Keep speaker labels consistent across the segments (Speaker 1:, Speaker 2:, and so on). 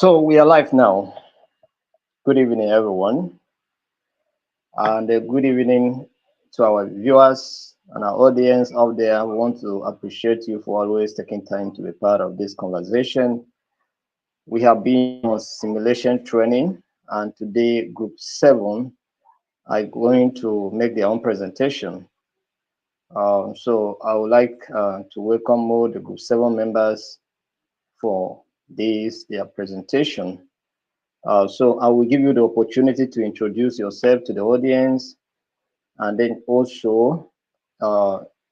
Speaker 1: So we are live now. Good evening, everyone, and good evening to our viewers and our audience out there. We want to appreciate you for always taking time to be part of this conversation. We have been on simulation training, and today, Group 7 are going to make their own presentation. So I would like to welcome all the Group 7 members for their presentation. So I will give you the opportunity to introduce yourself to the audience, and then also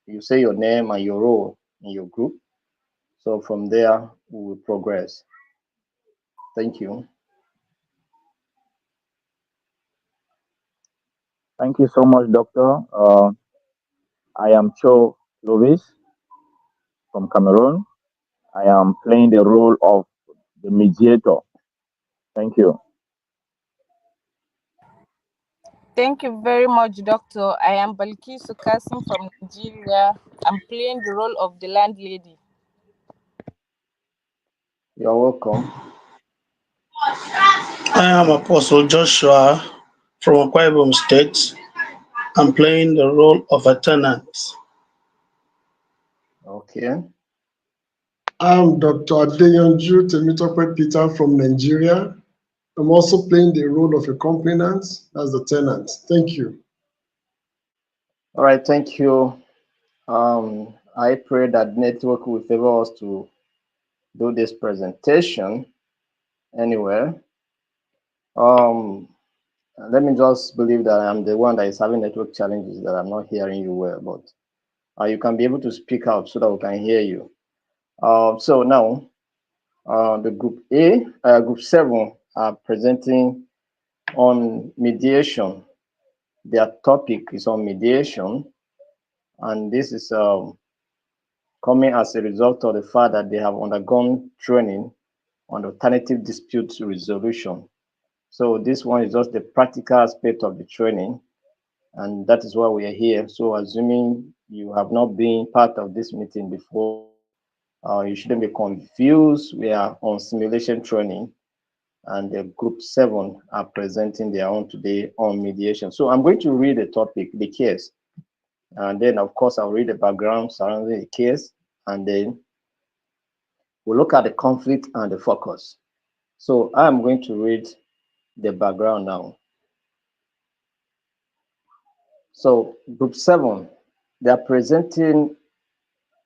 Speaker 1: you say your name and your role in your group. So from there, we will progress. Thank you.
Speaker 2: Thank you so much, Doctor. I am Cho Lovis from Cameroon. I am playing the role of the mediator. Thank you.
Speaker 3: Thank you very much, Doctor. I am Balkisu Kasim from Nigeria. I'm playing the role of the landlady.
Speaker 1: You're welcome.
Speaker 4: I am Apostle Joshua from Akwa Ibom State. I'm playing the role of a tenant.
Speaker 1: Okay.
Speaker 5: I'm Dr. Adeyanju Temitope Peter from Nigeria. I'm also playing the role of a complainant, as the tenant. Thank you.
Speaker 1: All right. Thank you. I pray that network will favor us to do this presentation anywhere. Let me just believe that I'm the one that is having network challenges, that I'm not hearing you well, but you can be able to speak out so that we can hear you. So now, the Group 7 are presenting on mediation. Their topic is on mediation, and this is coming as a result of the fact that they have undergone training on alternative dispute resolution. So this one is just the practical aspect of the training, and that is why we are here. So assuming you have not been part of this meeting before, you shouldn't be confused. We are on simulation training, and the Group 7 are presenting their own today on mediation. So I'm going to read the topic, the case, and then of course I'll read the background surrounding the case, and then we'll look at the conflict and the focus. So I'm going to read the background now. So Group 7, they are presenting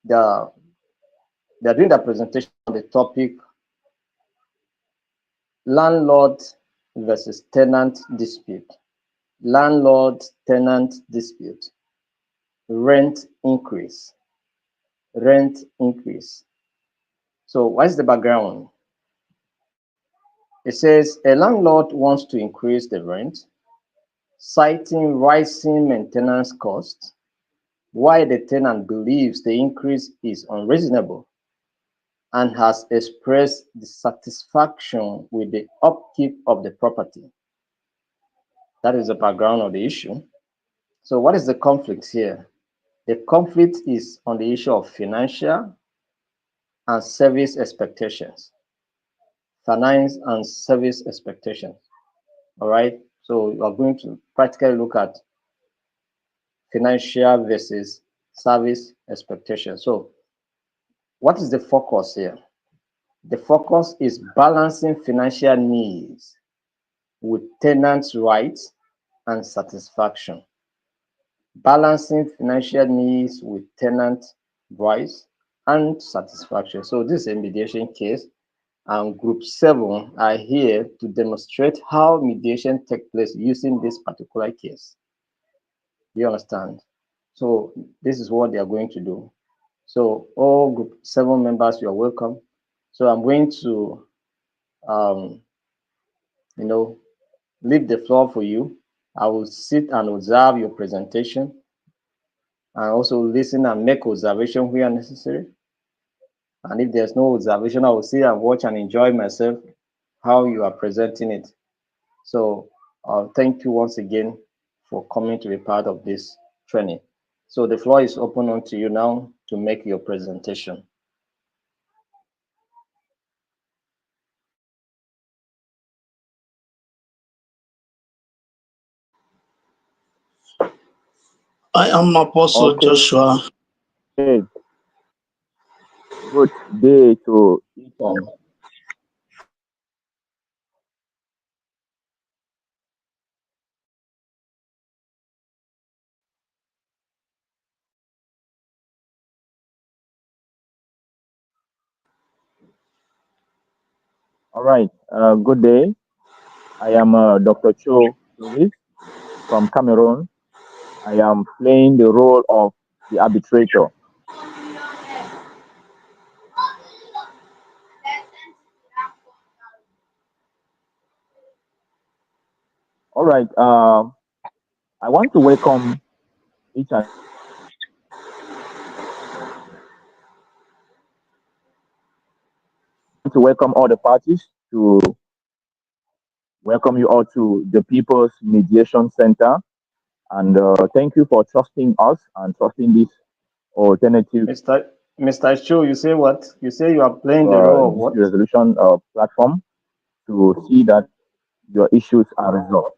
Speaker 1: they are doing the presentation on the topic landlord versus tenant dispute. Landlord tenant dispute. Rent increase. Rent increase. So what's the background? It says a landlord wants to increase the rent, citing rising maintenance costs, while the tenant believes the increase is unreasonable and has expressed dissatisfaction with the upkeep of the property. That is the background of the issue. So what is the conflict here? The conflict is on the issue of financial and service expectations. Finance and service expectations. All right. So you are going to practically look at financial versus service expectations. So what is the focus here? The focus is balancing financial needs with tenants' rights and satisfaction. Balancing financial needs with tenant rights and satisfaction. So this is a mediation case, and Group 7 are here to demonstrate how mediation takes place using this particular case. You understand? So this is what they are going to do. So all Group 7 members, you are welcome. So I'm going to, leave the floor for you. I will sit and observe your presentation, and also listen and make observation where necessary. And if there's no observation, I will sit and watch and enjoy myself how you are presenting it. So thank you once again for coming to be part of this training. So the floor is open unto you now to make your presentation.
Speaker 4: I am Apostle
Speaker 2: Okay.
Speaker 4: Joshua.
Speaker 2: Good day to Ethan. All right. Good day. I am Dr. Cho Louis from Cameroon. I am playing the role of the arbitrator. All right. I want to welcome each and to welcome all the parties to welcome you all to the People's Mediation Center. And thank you for trusting us and trusting this alternative
Speaker 1: Mr. Cho, you say what? You say you are playing the role of
Speaker 2: dispute
Speaker 1: what?
Speaker 2: resolution platform to see that your issues are resolved.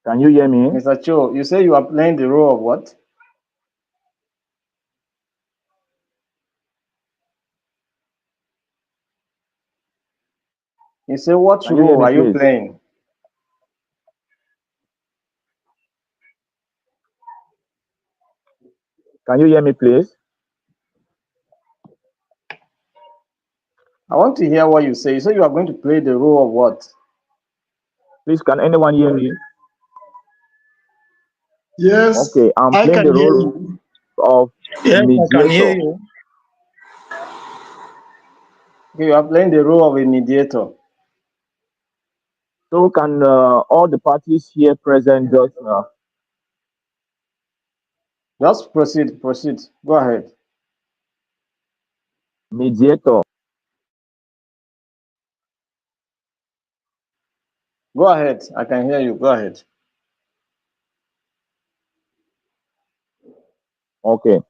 Speaker 2: Can you hear me?
Speaker 1: Mr. Cho, you say you are playing the role of what? You say what
Speaker 2: Can you hear
Speaker 1: role
Speaker 2: me,
Speaker 1: are you
Speaker 2: please?
Speaker 1: playing?
Speaker 2: Can you hear me, please?
Speaker 1: I want to hear what you say. You say you are going to play the role of what?
Speaker 2: Please, can anyone hear me?
Speaker 5: Yes,
Speaker 2: Okay, I'm
Speaker 5: I
Speaker 2: playing
Speaker 5: can
Speaker 2: the
Speaker 5: hear
Speaker 2: role
Speaker 5: you.
Speaker 2: of the
Speaker 4: Yes, I can hear
Speaker 2: mediator.
Speaker 4: you.
Speaker 1: Okay, you are playing the role of a mediator.
Speaker 2: So, can all the parties here present just
Speaker 1: Just proceed, proceed. Go ahead.
Speaker 2: mediator?
Speaker 1: Go ahead. I can hear you. Go ahead.
Speaker 2: Okay.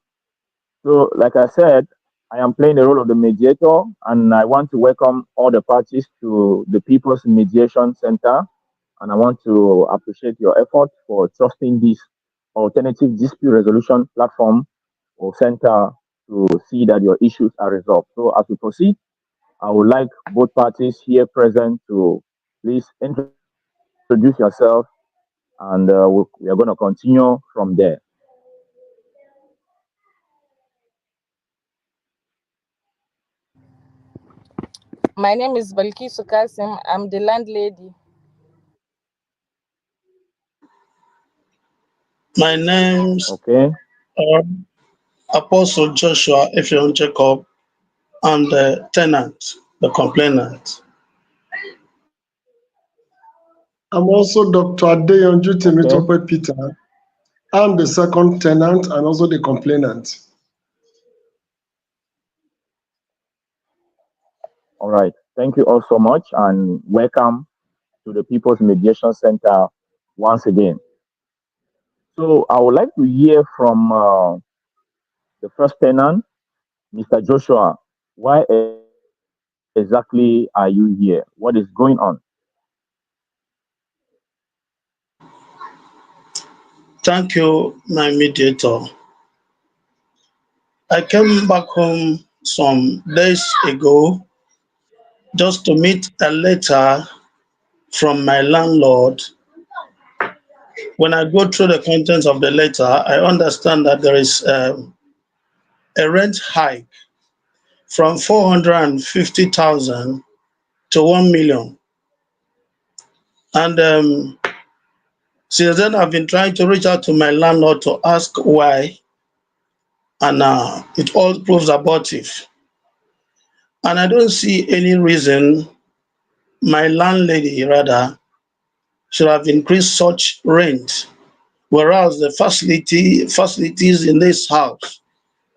Speaker 2: So, like I said, I am playing the role of the mediator, and I want to welcome all the parties to the People's Mediation Center. And I want to appreciate your effort for trusting this alternative dispute resolution platform or center to see that your issues are resolved. So, as we proceed, I would like both parties here present to please introduce yourself, and we are going to continue from there.
Speaker 3: My name is Balkisu Kasim. I'm the landlady.
Speaker 4: My name's
Speaker 2: Okay.
Speaker 4: Apostle Joshua Effiong Jacob. I'm the tenant, the complainant.
Speaker 5: I'm also Dr. Adeyanju
Speaker 2: Okay.
Speaker 5: Temitope Peter. I'm the second tenant and also the complainant.
Speaker 2: All right. Thank you all so much, and welcome to the People's Mediation Center once again. So, I would like to hear from the first tenant, Mr. Joshua. Why exactly are you here? What is going on?
Speaker 4: Thank you, my mediator. I came back home some days ago just to meet a letter from my landlord. When I go through the contents of the letter, I understand that there is a rent hike from 450,000 to 1 million. And since then, I've been trying to reach out to my landlord to ask why, and it all proves abortive. And I don't see any reason my landlady, rather, should have increased such rent, whereas the facilities in this house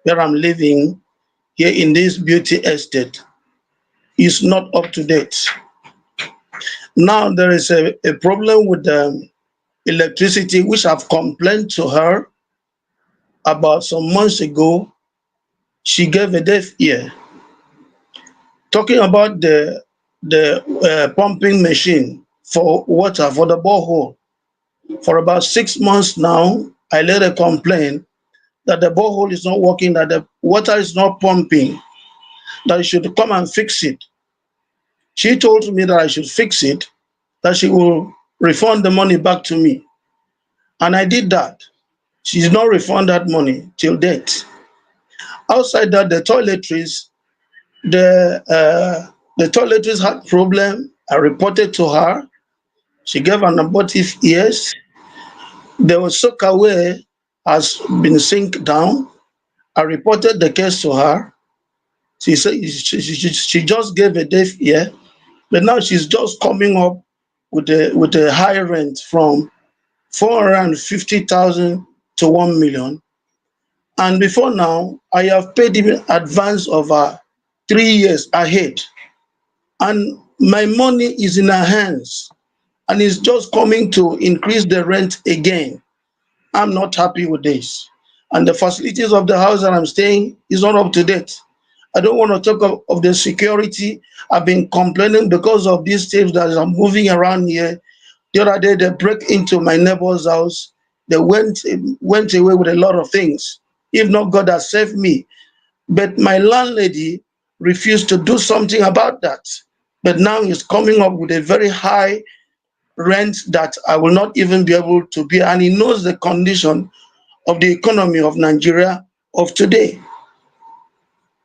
Speaker 4: where I'm living here in this beauty estate is not up to date. Now there is a problem with the electricity, which I've complained to her about some months ago. She gave a deaf ear. Talking about the pumping machine for water for the borehole, For about 6 months now, I laid a complaint that the borehole is not working, that the water is not pumping, that I should come and fix it. She told me that I should fix it, that she will refund the money back to me. And I did that. She did not refund that money till date. Outside that, the toiletries had problem. I reported to her. She gave an abortive yes. The soakaway has been sink down. I reported the case to her. She said she just gave a deaf ear, but now she's just coming up with a high rent from 450,000 to 1 million. And before now, I have paid even advance of 3 years ahead, and my money is in her hands, and it's just coming to increase the rent again. I'm not happy with this. And the facilities of the house that I'm staying is not up to date. I don't want to talk of the security. I've been complaining because of these thieves that are moving around here. The other day, they break into my neighbor's house. They went away with a lot of things. If not, God has saved me. But my landlady refused to do something about that. But now he's coming up with a very high rent that I will not even be able to pay. And he knows the condition of the economy of Nigeria of today.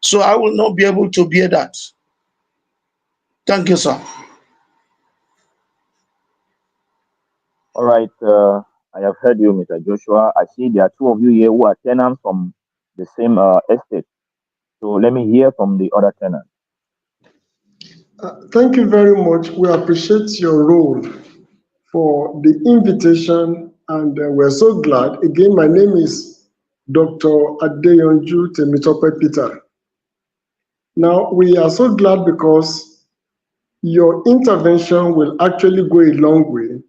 Speaker 4: So I will not be able to bear that. Thank you, sir.
Speaker 2: All right. I have heard you, Mr. Joshua. I see there are two of you here who are tenants from the same estate. So let me hear from the other tenant.
Speaker 5: Thank you very much. We appreciate your role for the invitation, and we're so glad. Again, my name is Dr. Adeyonju Temitope Peter. Now, we are so glad because your intervention will actually go a long way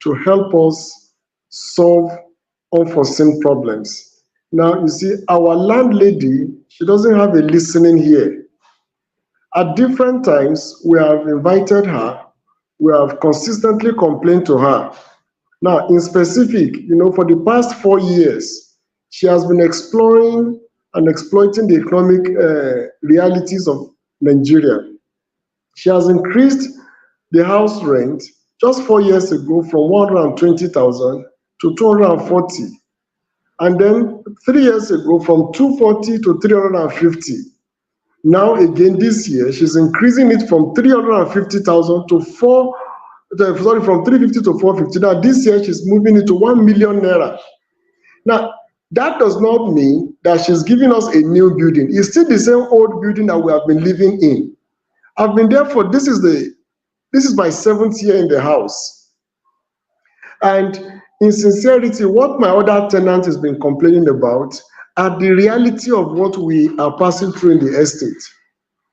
Speaker 5: to help us solve unforeseen problems. Now, you see, our landlady, she doesn't have a listening ear. At different times, we have invited her, we have consistently complained to her. Now, in specific, for the past 4 years, she has been exploring and exploiting the economic realities of Nigeria. She has increased the house rent just 4 years ago from 120,000 to 240. And then 3 years ago from 240 to 350. Now again this year, she's increasing it from 350,000 to from 350 to 450. Now this year she's moving it to 1 million naira. Now that does not mean that she's giving us a new building. It's still the same old building that we have been living in. I've been there for this is my 7th year in the house. And in sincerity, what my other tenant has been complaining about are the reality of what we are passing through in the estate.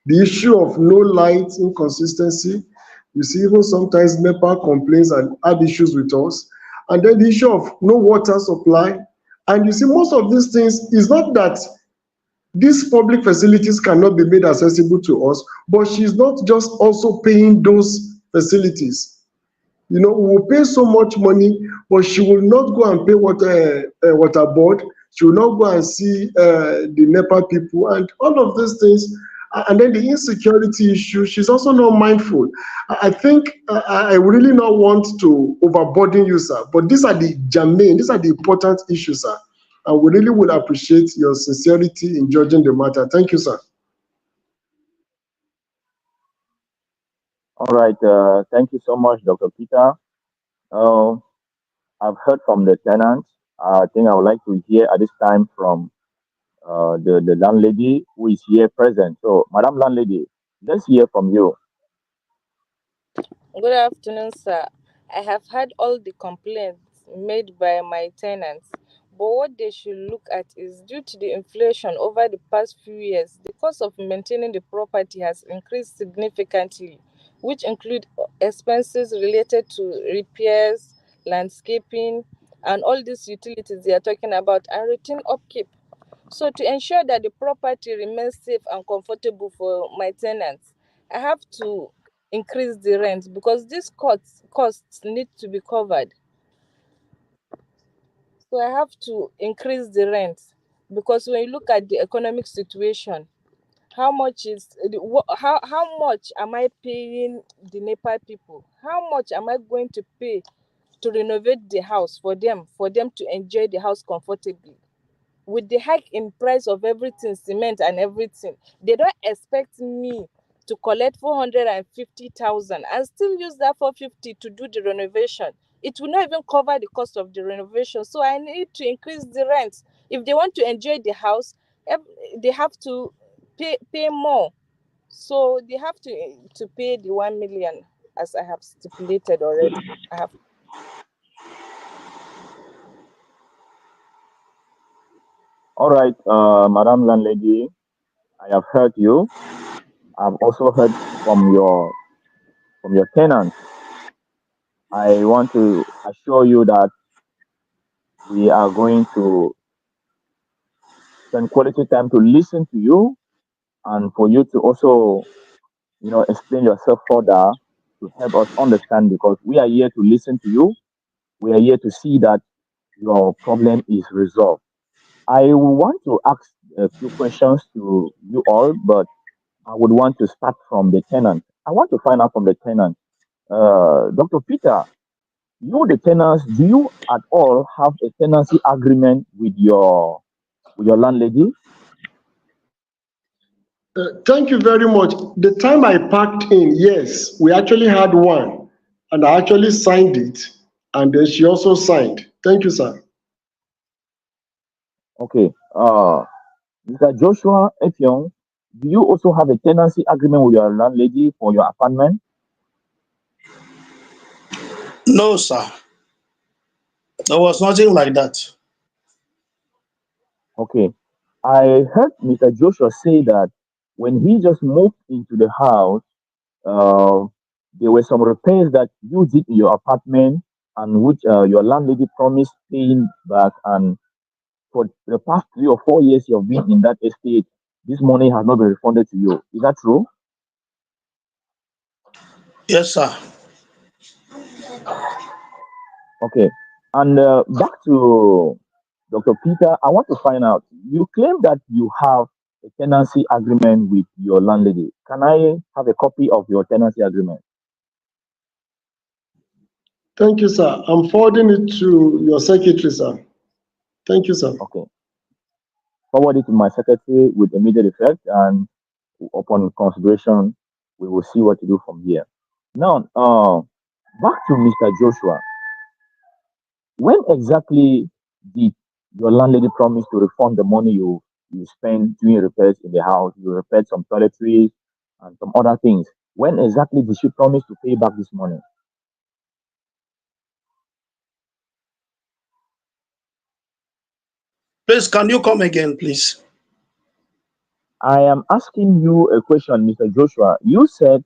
Speaker 5: The issue of no light inconsistency. You see, even sometimes NEPA complains and had issues with us. And then the issue of no water supply. And you see, most of these things is not that these public facilities cannot be made accessible to us, but she's not just also paying those facilities. We will pay so much money, but she will not go and pay water board. She will not go and see the NEPA people and all of these things. And then the insecurity issue, she's also not mindful. I think I really not want to overburden you, sir, but these are the germane, these are the important issues, sir. And we really would appreciate your sincerity in judging the matter. Thank you, sir.
Speaker 2: All right. Thank you so much, Dr. Peter. Uh, I've heard from the tenants. I think I would like to hear at this time from the landlady who is here present. So, Madam Landlady, let's hear from you.
Speaker 3: Good afternoon, sir. I have heard all the complaints made by my tenants, but what they should look at is due to the inflation over the past few years, the cost of maintaining the property has increased significantly, which include expenses related to repairs, landscaping, and all these utilities they are talking about, and routine upkeep. So to ensure that the property remains safe and comfortable for my tenants, I have to increase the rent because these costs need to be covered. So I have to increase the rent, because when you look at the economic situation, how much am I paying the Nepal people? How much am I going to pay to renovate the house for them to enjoy the house comfortably? With the hike in price of everything, cement and everything, they don't expect me to collect 450,000 and still use that 450 to do the renovation. It will not even cover the cost of the renovation. So I need to increase the rent. If they want to enjoy the house, they have to pay more. So they have to pay the 1 million, as I have stipulated already. I have.
Speaker 2: All right, Madam Landlady, I have heard you. I've also heard from your tenants. I want to assure you that we are going to spend quality time to listen to you and for you to also, explain yourself further to help us understand because we are here to listen to you. We are here to see that your problem is resolved. I want to ask a few questions to you all, but I would want to start from the tenant. I want to find out from the tenant. Dr. Peter, you the tenants, do you at all have a tenancy agreement with your landlady?
Speaker 5: Thank you very much. The time I packed in, yes, we actually had one, and I actually signed it, and then she also signed. Thank you, sir.
Speaker 2: Okay. Mr. Joshua Effiong, do you also have a tenancy agreement with your landlady for your apartment?
Speaker 4: No, sir. There was nothing like that.
Speaker 2: Okay. I heard Mr. Joshua say that when he just moved into the house, uh, there were some repairs that you did in your apartment and which your landlady promised paying back. And for the past 3 or 4 years you've been in that estate, this money has not been refunded to you. Is that true?
Speaker 4: Yes, sir.
Speaker 2: Okay. And back to Dr. Peter, I want to find out. You claim that you have a tenancy agreement with your landlady. Can I have a copy of your tenancy agreement?
Speaker 5: Thank you, sir. I'm forwarding it to your secretary, sir. Thank you, sir.
Speaker 2: Okay. Forward it to my secretary with immediate effect, and upon consideration, we will see what to do from here. Now, back to Mr. Joshua. When exactly did your landlady promise to refund the money you spent doing repairs in the house? You repaired some toiletries and some other things. When exactly did she promise to pay back this money?
Speaker 4: Please, can you come again, please?
Speaker 2: I am asking you a question, Mr. Joshua. You said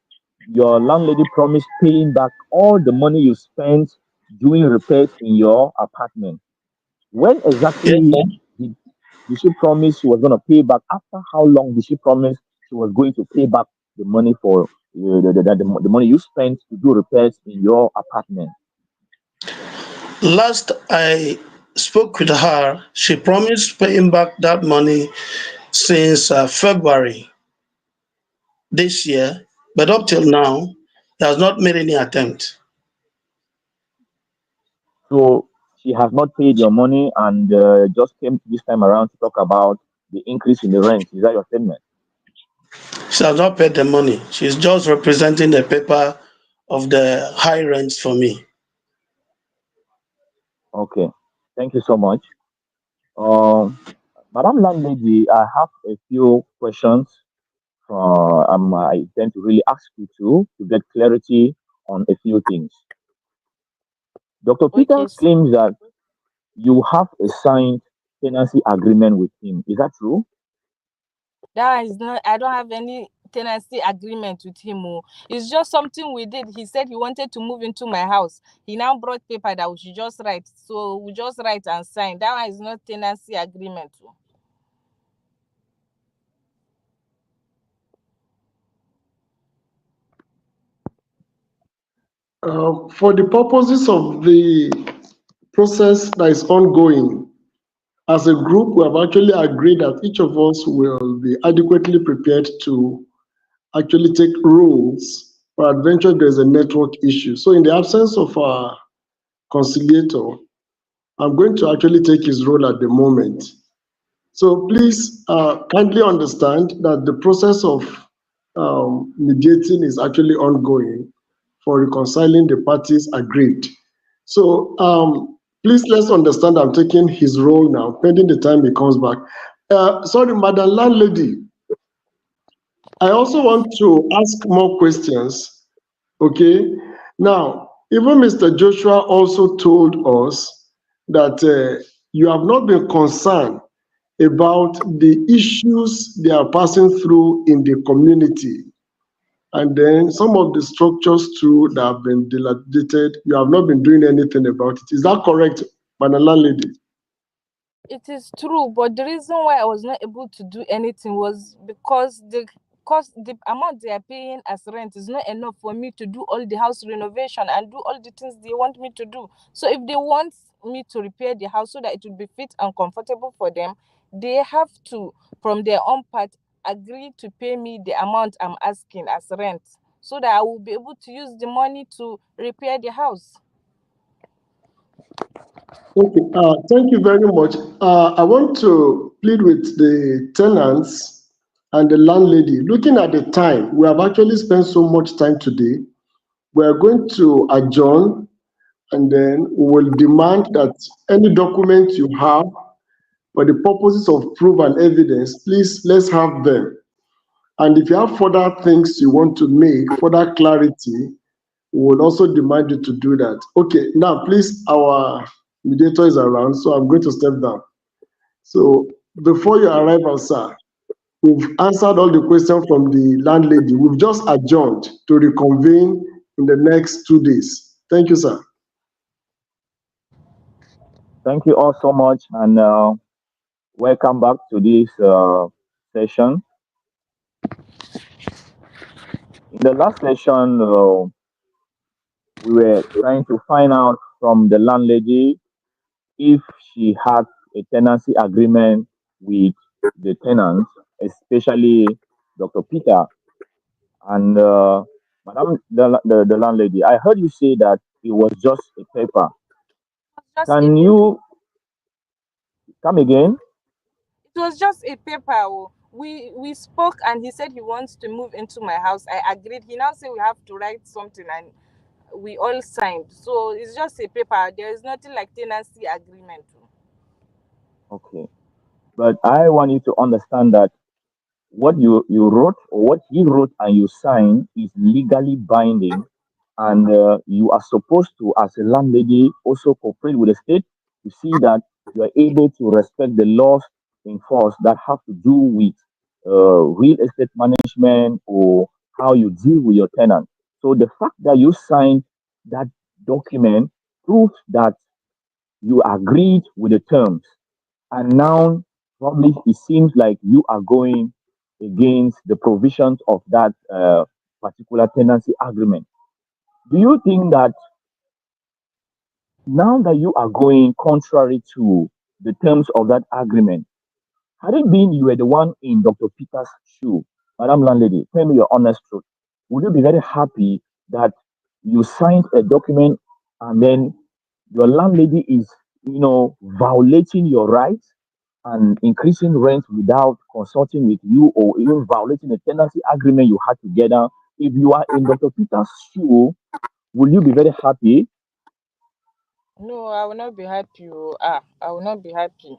Speaker 2: your landlady promised paying back all the money you spent doing repairs in your apartment. When
Speaker 4: Yes,
Speaker 2: exactly
Speaker 4: sir.
Speaker 2: did, did she promise she was going to pay back? After how long did she promise she was going to pay back the money for the money you spent to do repairs in your apartment?
Speaker 4: Last I spoke with her, she promised paying back that money since February this year, but up till now, he has not made any attempt.
Speaker 2: So she has not paid your money and just came this time around to talk about the increase in the rent. Is that your statement?
Speaker 4: She has not paid the money. She's just representing the paper of the high rents for me.
Speaker 2: Okay. Thank you so much. Um, Madam Landlady, I have a few questions. I intend to really ask you to get clarity on a few things. Dr. Peter
Speaker 3: Okay.
Speaker 2: claims that you have a signed tenancy agreement with him. Is that true?
Speaker 3: That is not. I don't have any tenancy agreement with him. Oh. It's just something we did. He said he wanted to move into my house. He now brought paper that we should just write. So we just write and sign. That one is not tenancy agreement. Oh.
Speaker 5: For the purposes of the process that is ongoing. As a group, we have actually agreed that each of us will be adequately prepared to actually take roles for adventure there's a network issue. So in the absence of our conciliator, I'm going to actually take his role at the moment. So please kindly understand that the process of mediating is actually ongoing for reconciling the parties agreed. So please let's understand I'm taking his role now, pending the time he comes back. Sorry, Madam Landlady, I also want to ask more questions. Okay. Now, even Mr. Joshua also told us that you have not been concerned about the issues they are passing through in the community. And then some of the structures too that have been dilapidated, you have not been doing anything about it. Is that correct, Madam Landlady?
Speaker 3: It is true, but the reason why I was not able to do anything was because the amount they are paying as rent is not enough for me to do all the house renovation and do all the things they want me to do. So if they want me to repair the house so that it will be fit and comfortable for them, they have to, from their own part, agree to pay me the amount I'm asking as rent so that I will be able to use the money to repair the house.
Speaker 5: Okay, thank you very much. I want to plead with the tenants and the landlady. Looking at the time, we have actually spent so much time today. We are going to adjourn and then we will demand that any document you have for the purposes of proof and evidence, please let's have them. And if you have further things you want to make, further clarity, we will also demand you to do that. Okay, now please, our mediator is around, so I'm going to step down. So before you arrive, sir, we've answered all the questions from the landlady. We've just adjourned to reconvene in the next 2 days. Thank you, sir.
Speaker 2: Thank you all so much, and welcome back to this session. In the last session, we were trying to find out from the landlady if she had a tenancy agreement with the tenants, especially Dr. Peter and Madam the landlady. I heard you say that it was just a paper.
Speaker 3: Just a
Speaker 2: Can
Speaker 3: paper.
Speaker 2: you come again?
Speaker 3: It was just a paper. Oh. We spoke and he said he wants to move into my house. I agreed. He now said we have to write something and we all signed. So it's just a paper. There is nothing like tenancy agreement.
Speaker 2: Okay. But I want you to understand that what you wrote or what he wrote and you signed is legally binding, and you are supposed to, as a landlady, also cooperate with the state to see that you are able to respect the laws in force that have to do with real estate management or how you deal with your tenant. So the fact that you signed that document proves that you agreed with the terms, and now probably it seems like you are going against the provisions of that particular tenancy agreement. Do you think that now that you are going contrary to the terms of that agreement, had it been you were the one in Dr. Peter's shoe, Madam Landlady, tell me your honest truth, would you be very happy that you signed a document and then your landlady is, violating your rights and increasing rent without consulting with you or even violating the tenancy agreement you had together? If you are in Dr. Peter's shoe, will you be very happy?
Speaker 3: No, I will not be happy. Oh. I will not be happy.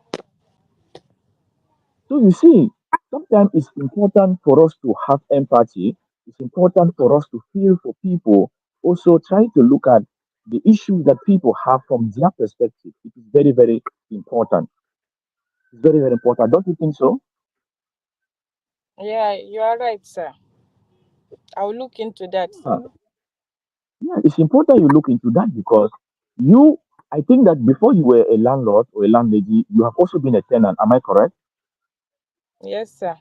Speaker 2: So you see, sometimes it's important for us to have empathy. It's important for us to feel for people. Also, try to look at the issues that people have from their perspective. It is very, very important. It's very, very important. Don't you think so?
Speaker 3: Yeah, you are right, sir. I will look into that.
Speaker 2: Yeah, yeah, it's important you look into that because you, I think that before you were a landlord or a landlady, you have also been a tenant. Am I correct?
Speaker 3: Yes, sir.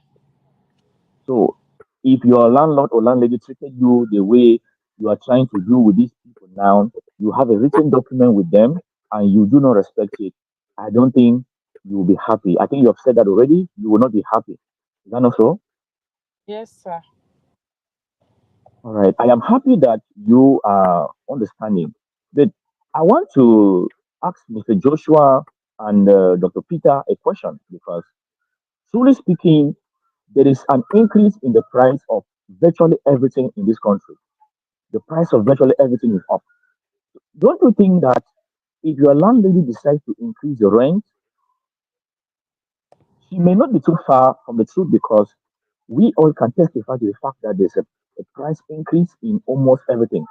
Speaker 2: So if your landlord or landlady treated you the way you are trying to do with these people now, you have a written document with them. and you do not respect it, I don't think you will be happy. I think you have said that already. You will not be happy. Is that not so?
Speaker 3: Yes, sir.
Speaker 2: All right. I am happy that you are understanding. But I want to ask Mr. Joshua and Dr. Peter a question because, truly speaking, there is an increase in the price of virtually everything in this country. The price of virtually everything is up. Don't you think that if your landlady decides to increase the rent, she may not be too far from the truth because we all can testify to the fact that there's a price increase in almost everything.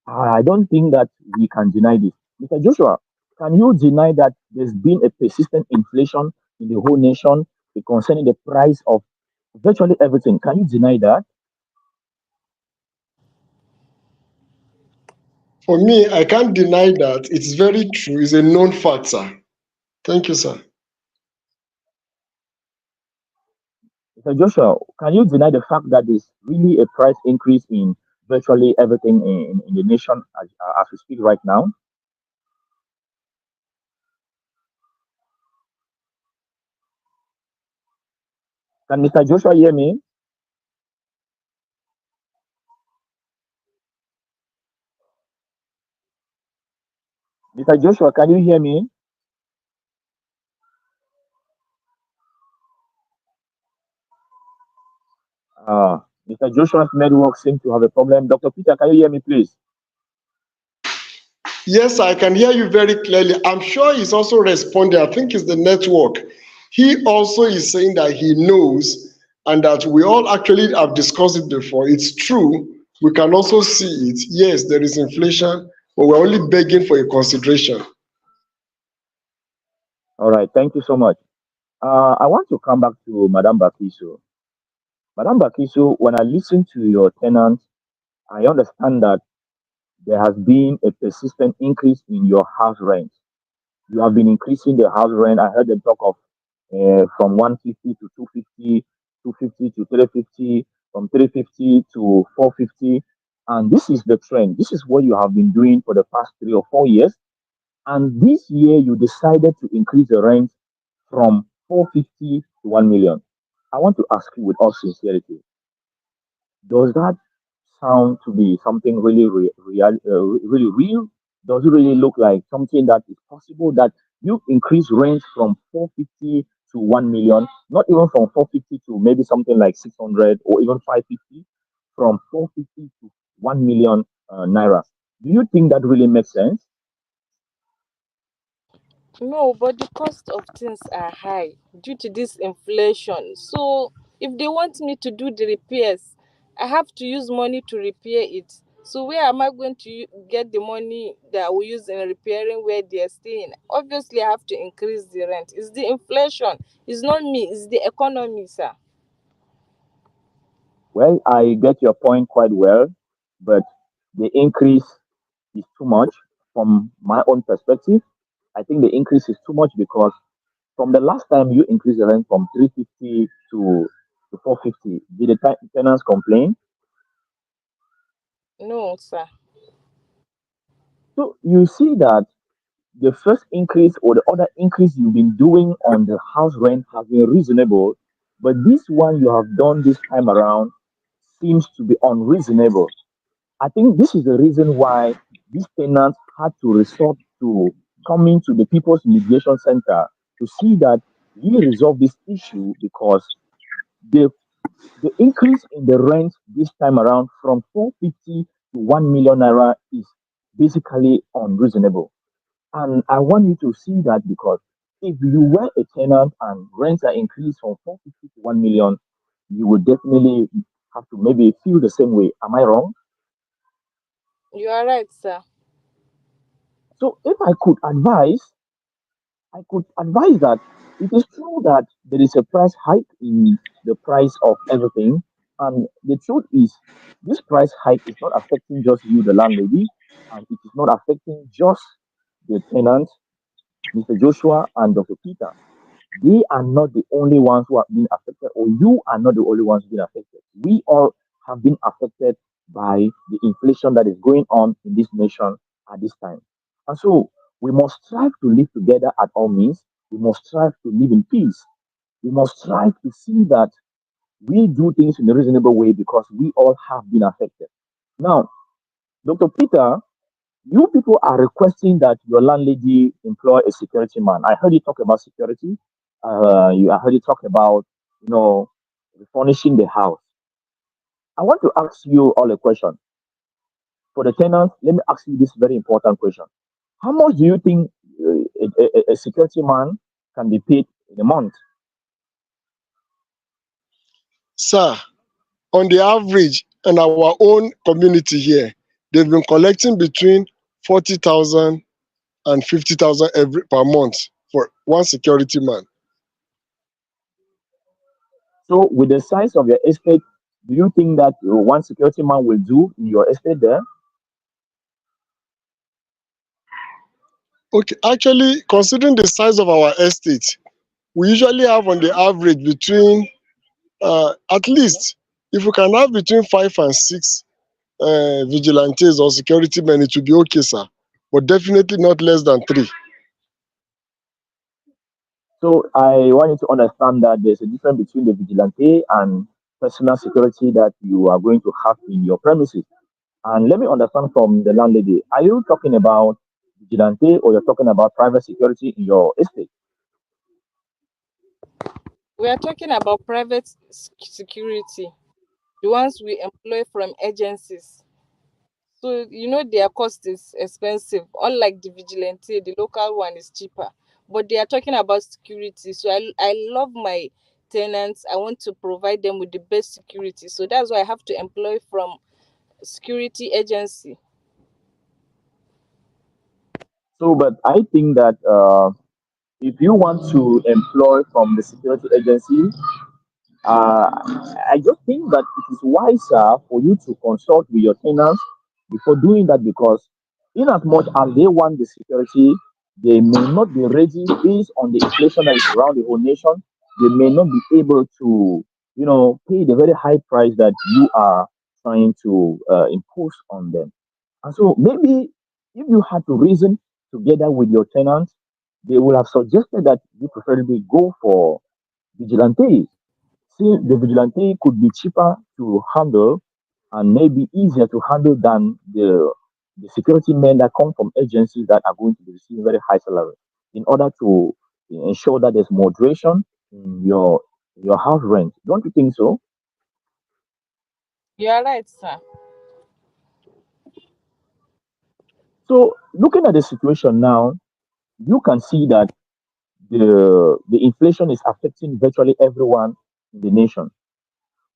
Speaker 2: I don't think that we can deny this. Mr. Joshua, can you deny that there's been a persistent inflation in the whole nation concerning the price of virtually everything? Can you deny that?
Speaker 5: For me, I can't deny that. It's very true. It's a known fact, sir. Thank you, sir.
Speaker 2: Mr. Joshua, can you deny the fact that there's really a price increase in virtually everything in the nation as we speak right now? Can Mr. Joshua hear me? Mr. Joshua, can you hear me? Mr. Joshua's network seems to have a problem. Dr. Peter, can you hear me, please?
Speaker 5: Yes, I can hear you very clearly. I'm sure he's also responding. I think it's the network. He also is saying that he knows and that we all actually have discussed it before. It's true. We can also see it. Yes, there is inflation, but we're only begging for a consideration.
Speaker 2: All right, thank you so much. I want to come back to Madame Bakiso. Madame Bakiso, when I listen to your tenants, I understand that there has been a persistent increase in your house rent. You have been increasing the house rent. I heard them talk of from 150 to 250, 250 to 350, from 350 to 450. And this is the trend. This is what you have been doing for the past 3 or 4 years. And this year, you decided to increase the rent from 450 to 1 million. I want to ask you with all sincerity, does that sound to be something really really real? Does it really look like something that is possible that you increase rent from 450 to 1 million, not even from 450 to maybe something like 600 or even 550, from 450 to 1 million naira? Do you think that really makes sense?
Speaker 3: No, but the cost of things are high due to this inflation. So if they want me to do the repairs, I have to use money to repair it. So where am I going to get the money that I will use in repairing where they are staying? Obviously, I have to increase the rent. It's the inflation. It's not me. It's the economy, sir.
Speaker 2: Well, I get your point quite well, but the increase is too much from my own perspective. I think the increase is too much because from the last time you increased the rent from 350 to 450, did the tenants complain?
Speaker 3: No, sir.
Speaker 2: So you see that the first increase or the other increase you've been doing on the house rent has been reasonable, but this one you have done this time around seems to be unreasonable. I think this is the reason why these tenants had to resort to coming to the People's Mediation Center to see that we resolve this issue because the the increase in the rent this time around from 450 to 1 million naira is basically unreasonable. And I want you to see that because if you were a tenant and rents are increased from 450 to 1 million, you would definitely have to maybe feel the same way. Am I wrong?
Speaker 3: You are right, sir.
Speaker 2: So if I could advise that it is true that there is a price hike in the price of everything. And the truth is, this price hike is not affecting just you, the landlady, and it is not affecting just the tenant, Mr. Joshua and Dr. Peter. They are not the only ones who have been affected, or you are not the only ones being affected. We all have been affected by the inflation that is going on in this nation at this time. And so We must strive to live together at all means. We must strive to live in peace. We must strive to see that we do things in a reasonable way because we all have been affected. Now, Dr. Peter, you people are requesting that your landlady employ a security man. I heard you talk about security. I heard you talk about, you know, furnishing the house. I want to ask you all a question. For the tenants, let me ask you this very important question. How much do you think a security man can be paid in a month?
Speaker 5: Sir, on the average in our own community here, they've been collecting between 40,000 and 50,000 every per month for one security man.
Speaker 2: So, with the size of your estate, do you think that one security man will do in your estate there?
Speaker 5: Okay, actually, considering the size of our estate, we usually have on the average between at least if we can have between 5 and 6 vigilantes or security men, it will be okay, sir. But definitely not less than 3.
Speaker 2: So, I want you to understand that there's a difference between the vigilante and personal security that you are going to have in your premises. And let me understand from the landlady, are you talking about vigilante or you're talking about private security in your estate?
Speaker 3: We are talking about private security, the ones we employ from agencies. So their cost is expensive. Unlike the vigilante, the local one is cheaper. But they are talking about security. So I love my tenants. I want to provide them with the best security. So that's why I have to employ from security agency.
Speaker 2: So, but I think that if you want to employ from the security agency, Uh, I just think that it is wiser for you to consult with your tenants before doing that because, in as much as they want the security, they may not be ready based on the inflation that is around the whole nation. They may not be able to, pay the very high price that you are trying to impose on them. And so maybe if you had to reason together with your tenants, they would have suggested that you preferably go for vigilantes. See, the vigilante could be cheaper to handle and maybe easier to handle than the security men that come from agencies that are going to be receiving very high salary in order to ensure that there's moderation in your house rent. Don't you think so?
Speaker 3: You are right, sir.
Speaker 2: So looking at the situation now, you can see that the inflation is affecting virtually everyone in the nation.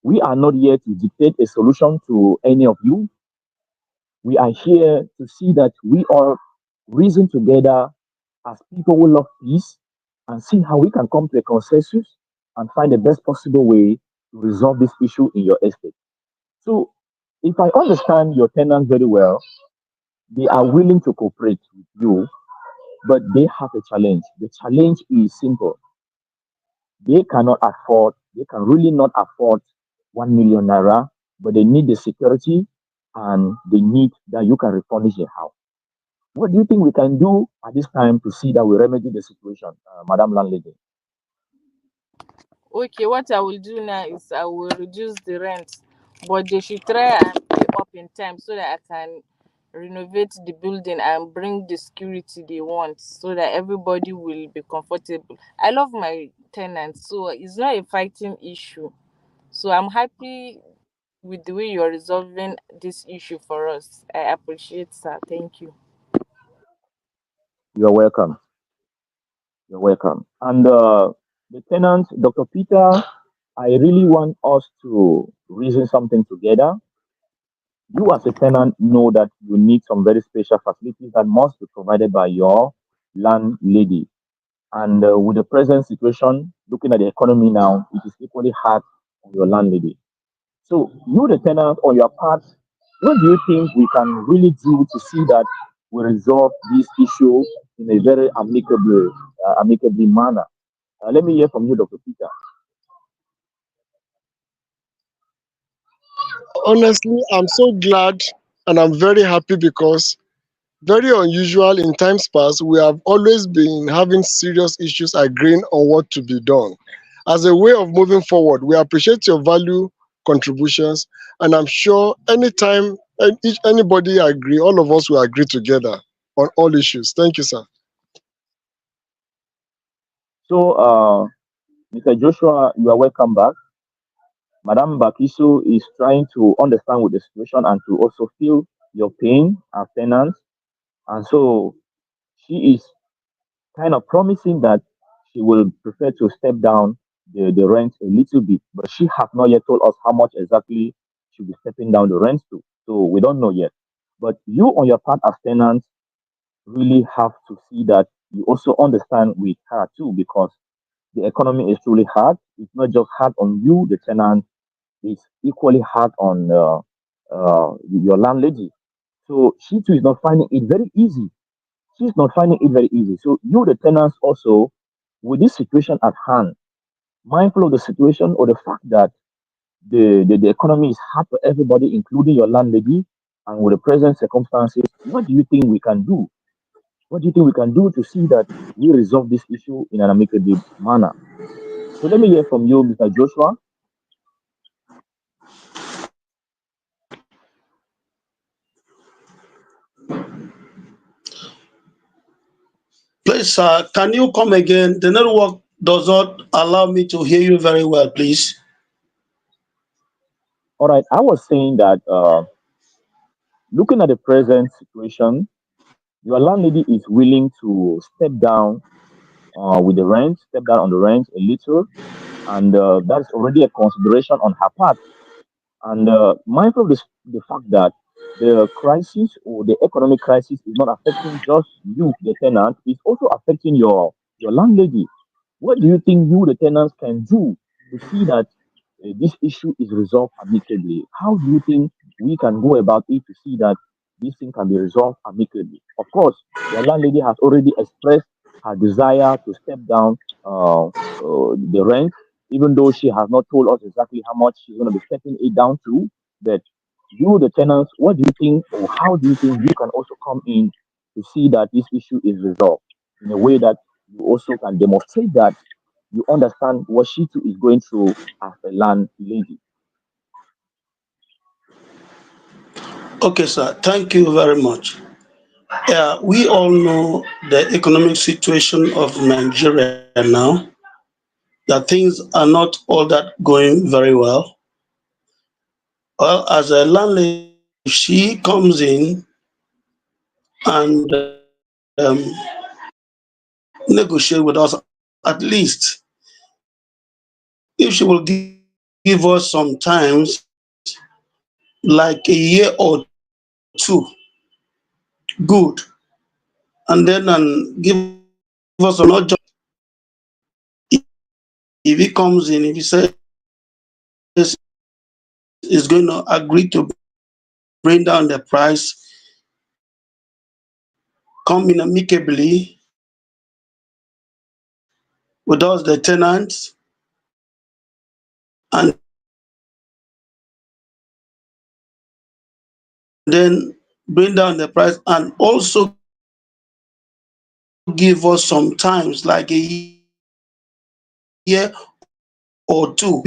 Speaker 2: We are not here to dictate a solution to any of you. We are here to see that we all reason together as people who love peace and see how we can come to a consensus and find the best possible way to resolve this issue in your estate. So, if I understand your tenants very well, they are willing to cooperate with you, but they have a challenge. The challenge is simple. They can really not afford 1 million naira, but they need the security and they need that you can refurnish the house. What do you think we can do at this time to see that we remedy the situation, Madam Landlady?
Speaker 3: Okay, what I will do now is I will reduce the rent, but they should try and pay up in time so that I can renovate the building and bring the security they want so that everybody will be comfortable. I love my tenants, so it's not a fighting issue. So I'm happy with the way you're resolving this issue for us. I appreciate, sir. Thank you.
Speaker 2: You're welcome. You're welcome. And the tenant, Dr. Peter, I really want us to reason something together. You, as a tenant, know that you need some very special facilities that must be provided by your landlady. And with the present situation, looking at the economy now, it is equally hard on your landlady. So, you, the tenant, on your part, what do you think we can really do to see that we resolve this issue in a very amicable manner? Let me hear from you, Dr. Peter.
Speaker 5: Honestly, I'm so glad and I'm very happy because very unusual in times past. We have always been having serious issues agreeing on what to be done. As a way of moving forward, we appreciate your value contributions, and I'm sure anytime anybody agree, all of us will agree together on all issues. Thank you, sir.
Speaker 2: So, Mr. Joshua, you are welcome back. Madam Bakiso is trying to understand with the situation and to also feel your pain as tenants. And so she is kind of promising that she will prefer to step down the rent a little bit, but she has not yet told us how much exactly she'll be stepping down the rent to. So we don't know yet. But you, on your part as tenants, really have to see that you also understand with her too, because the economy is truly hard. It's not just hard on you, the tenant, it's equally hard on your landlady. So she too is not finding it very easy. She's not finding it very easy. So you, the tenants, also, with this situation at hand, mindful of the situation or the fact that the economy is hard for everybody, including your landlady, and with the present circumstances, what do you think we can do? What do you think we can do to see that we resolve this issue in an amicable manner? So let me hear from you, Mr. Joshua.
Speaker 4: Please, sir, can you come again? The network does not allow me to hear you very well, please.
Speaker 2: All right, I was saying that looking at the present situation, your landlady is willing to step down with the rent, step down on the rent a little, and that's already a consideration on her part. And mindful of this, the fact that the crisis or the economic crisis is not affecting just you, the tenant, it's also affecting your landlady. What do you think you, the tenants, can do to see that this issue is resolved amicably? How do you think we can go about it to see that this thing can be resolved amicably? Of course, your landlady has already expressed her desire to step down the rent, even though she has not told us exactly how much she's going to be stepping it down to. But you, the tenants, what do you think, or how do you think you can also come in to see that this issue is resolved in a way that you also can demonstrate that you understand what she too is going through as a landlady?
Speaker 4: Okay, sir. Thank you very much. Yeah, we all know the economic situation of Nigeria now, that things are not all that going very well. Well, as a landlady, she comes in and negotiate with us, at least if she will give us some times, like a year or two, good, and then give us another. If he comes in, if he says he's going to agree to bring down the price, come in amicably with us, the tenants, and then bring down the price and also give us some times, like a year or two.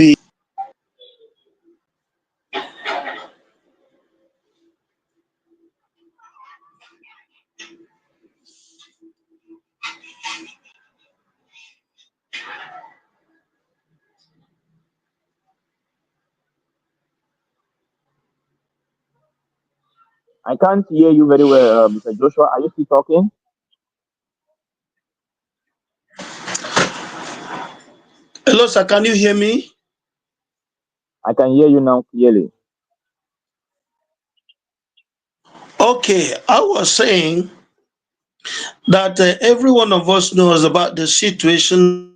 Speaker 2: I can't hear you very well, Mr. Joshua. Are you still talking?
Speaker 4: Hello, sir, can you hear me?
Speaker 2: I can hear you now clearly.
Speaker 4: Okay, I was saying that every one of us knows about the situation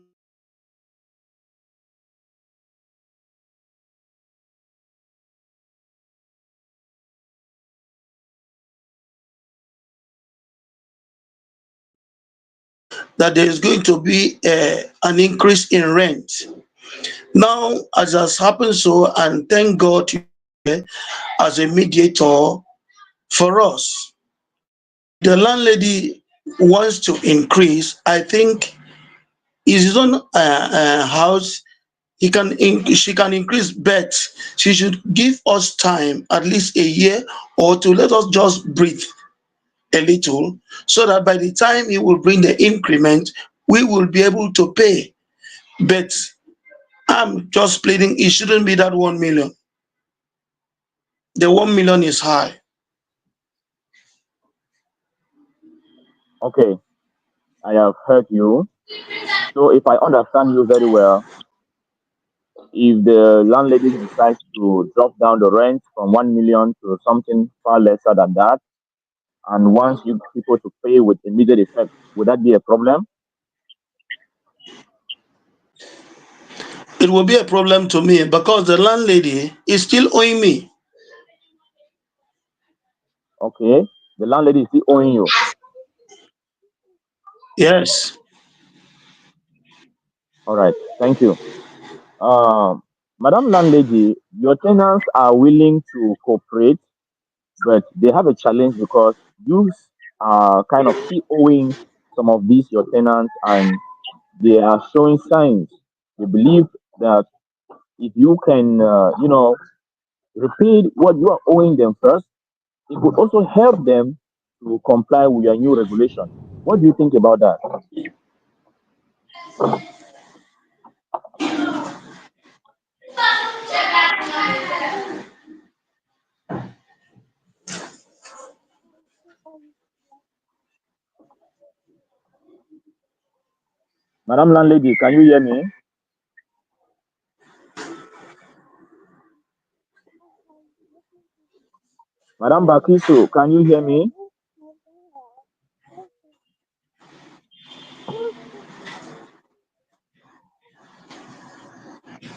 Speaker 4: that there is going to be an increase in rent. Now, as has happened so, and thank God, as a mediator for us. the landlady wants to increase, I think his own house, she can increase, but she should give us time, at least a year or two. Let us just breathe a little, so that by the time he will bring the increment, we will be able to pay. But I'm just pleading, it shouldn't be that 1 million. The 1 million is high.
Speaker 2: Okay, I have heard you. So if I understand you very well, if the landlady decides to drop down the rent from 1 million to something far lesser than that, and wants you people to pay with immediate effect, would that be a problem?
Speaker 4: It will be a problem to me because the landlady is still owing me.
Speaker 2: Okay, the landlady is still owing you.
Speaker 4: Yes.
Speaker 2: All right, thank you. Madam Landlady, your tenants are willing to cooperate, but they have a challenge because you are kind of still owing some of these your tenants, and they are showing signs. They believe that if you can, repay what you are owing them first, it could also help them to comply with your new regulation. What do you think about that? Madam Landlady, can you hear me? Madam Bakiso, can you hear me?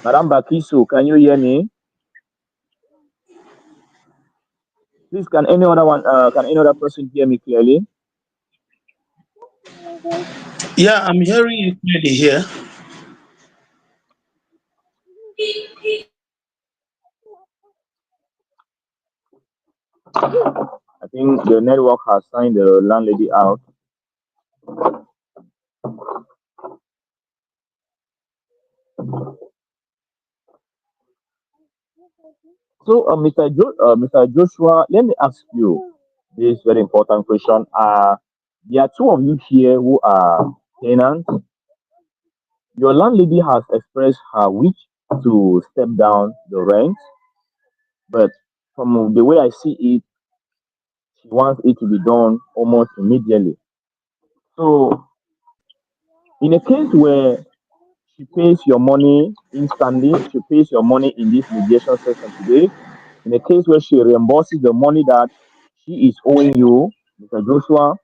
Speaker 2: Madam Bakiso, can you hear me? Please, can any other person hear me clearly?
Speaker 4: Yeah, I'm hearing you clearly here.
Speaker 2: I think the network has signed the landlady out. So, Mr. Joshua, let me ask you this very important question. There are two of you here who are tenants. Your landlady has expressed her wish to step down the rent, but from the way I see it, she wants it to be done almost immediately. So, in a case where she pays your money instantly, she pays your money in this mediation session today, in a case where she reimburses the money that she is owing you, Mr. Joshua,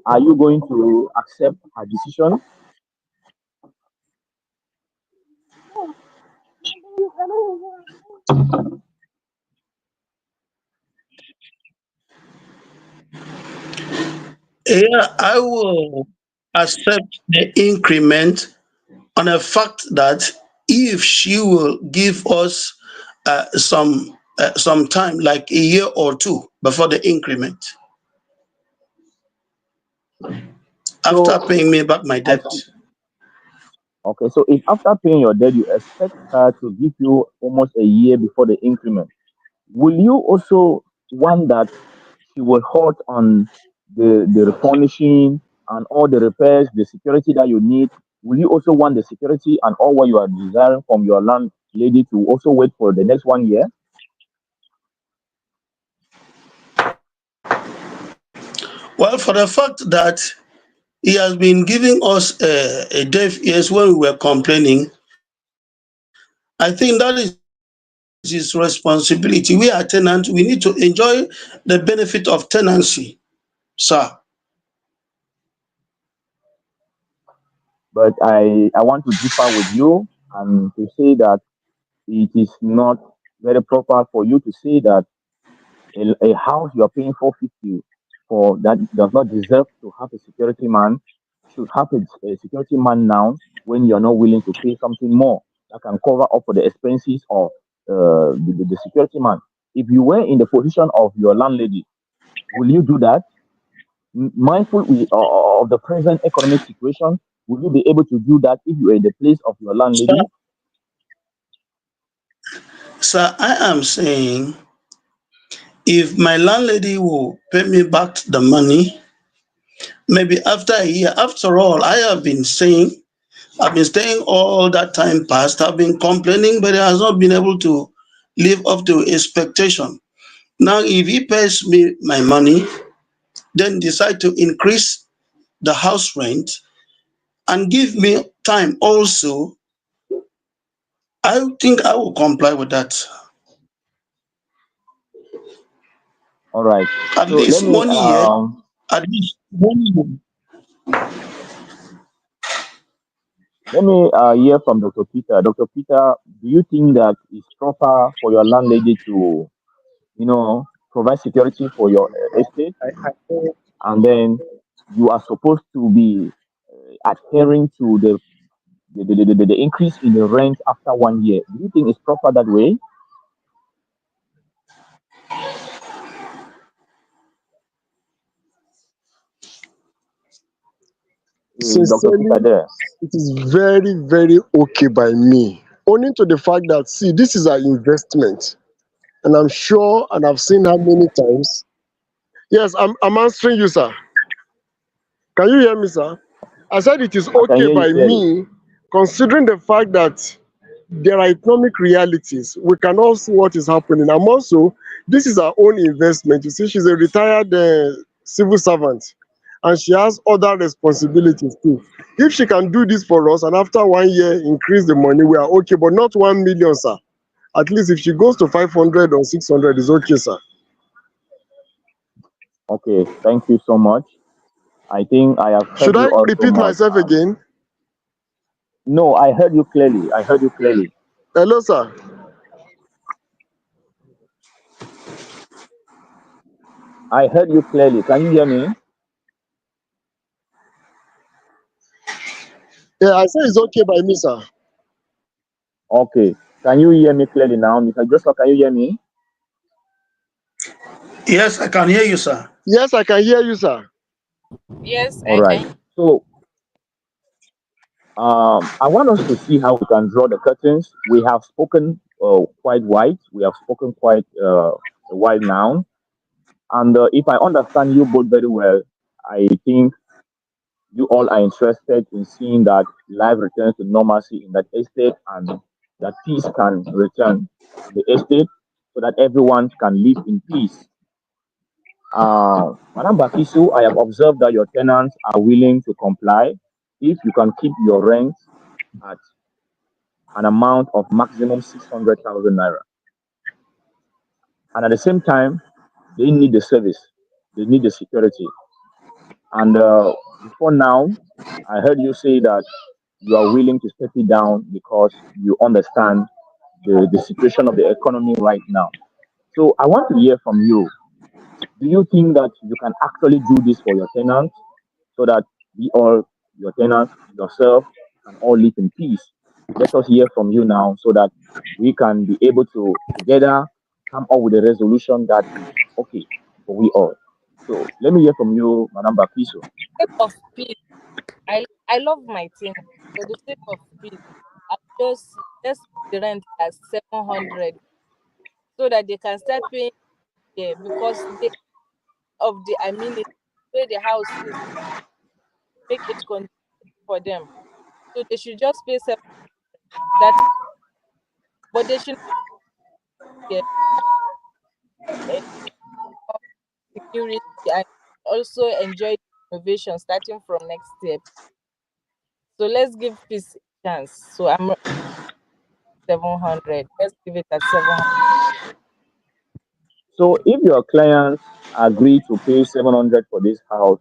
Speaker 2: are you going to accept her decision?
Speaker 4: Yeah, I will accept the increment on the fact that if she will give us some time, like a year or two before the increment, after
Speaker 2: So
Speaker 4: paying me back my
Speaker 2: I
Speaker 4: debt.
Speaker 2: think okay. So if after paying your debt, you expect her to give you almost a year before the increment, will you also want that she will halt on the refurnishing and all the repairs, the security that you need? Will you also want the security and all what you are desiring from your landlady to also wait for the next 1 year?
Speaker 4: Well, for the fact that he has been giving us a deaf ears when we were complaining, I think that is his responsibility. We are tenants. We need to enjoy the benefit of tenancy, sir.
Speaker 2: But I want to differ with you and to say that it is not very proper for you to say that a house you are paying 450 for that does not deserve to have a security man should have a security man now when you are not willing to pay something more that can cover up for the expenses of the security man. If you were in the position of your landlady, will you do that? mindful of the present economic situation, will you be able to do that if you are in the place of your
Speaker 4: Sir,
Speaker 2: landlady?
Speaker 4: sir, I am saying if my landlady will pay me back the money, maybe after a year. After all, I've been staying all that time past. I've been complaining, but it has not been able to live up to expectation. Now, if he pays me my money, then decide to increase the house rent and give me time also, I think I will comply with that.
Speaker 2: All right.
Speaker 4: At
Speaker 2: So let
Speaker 4: least
Speaker 2: me
Speaker 4: 1 year, at least 1 year.
Speaker 2: hear from Dr. Peter. Dr. Peter, do you think that it's proper for your landlady to, provide security for your estate, and then you are supposed to be adhering to the increase in the rent after 1 year? Do you think it's proper that way? Dr. Peter
Speaker 5: Sincerely,
Speaker 2: there.
Speaker 5: it is very, very okay by me. Owing to the fact that, see, this is an investment, and I'm sure, and I've seen how many times. Yes, I'm answering you, sir. Can you hear me, sir? I said it is
Speaker 2: I can
Speaker 5: okay
Speaker 2: hear you
Speaker 5: by
Speaker 2: clearly.
Speaker 5: me, considering the fact that there are economic realities. We can all see what is happening. And also, this is our own investment. You see, she's a retired civil servant, and she has other responsibilities too. If she can do this for us, and after 1 year increase the money, we are okay, but not 1 million, sir. At least if she goes to 500 or 600, is okay, sir.
Speaker 2: Okay, thank you so much. I think I have heard
Speaker 5: Should
Speaker 2: you
Speaker 5: I
Speaker 2: all so
Speaker 5: repeat
Speaker 2: much.
Speaker 5: myself again?
Speaker 2: No, I heard you clearly. I heard you clearly.
Speaker 5: Hello, sir.
Speaker 2: I heard you clearly. Can you hear me?
Speaker 5: Yeah, I say it's okay by me, sir.
Speaker 2: Okay. Can you hear me clearly now? Mr. Joshua, can you hear me?
Speaker 4: Yes, I can hear you, sir.
Speaker 5: Yes, I can hear you, sir.
Speaker 3: Yes,
Speaker 2: All
Speaker 3: I
Speaker 2: right.
Speaker 3: can.
Speaker 2: So, I want us to see how we can draw the curtains. We have spoken quite wide. We have spoken quite a while now. And if I understand you both very well, I think you all are interested in seeing that life returns to normalcy in that estate, and that peace can return to the estate so that everyone can live in peace. Madam Bakisu, I have observed that your tenants are willing to comply if you can keep your rent at an amount of maximum 600,000 naira. And at the same time, they need the service, they need the security. And before now, I heard you say that you are willing to step it down because you understand the situation of the economy right now. So I want to hear from you. Do you think that you can actually do this for your tenants so that we all, your tenants, yourself, can all live in peace? Let us hear from you now so that we can be able to together come up with a resolution that is okay for we all. So let me hear from you, Madam Bakiso.
Speaker 3: Sake of peace, I love my tenants. For the sake of peace, I just the rent as 700 so that they can start paying there because they of the amenity where the house is make it convenient for them. So they should just pay that, but they should get security and also enjoy innovation starting from next year. So let's give peace a chance. So I'm 700. Let's give it at 700.
Speaker 2: So if your clients agree to pay 700 for this house,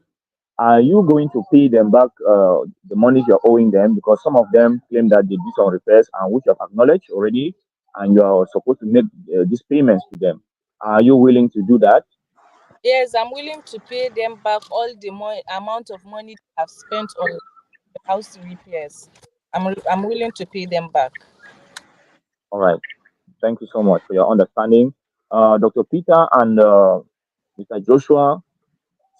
Speaker 2: are you going to pay them back the money you're owing them? Because some of them claim that they did some repairs and which you have acknowledged already, and you are supposed to make these payments to them. Are you willing to do that?
Speaker 3: Yes, I'm willing to pay them back all the amount of money they have spent on the house repairs. I'm willing to pay them back.
Speaker 2: All right. Thank you so much for your understanding. Dr. Peter and Mr. Joshua,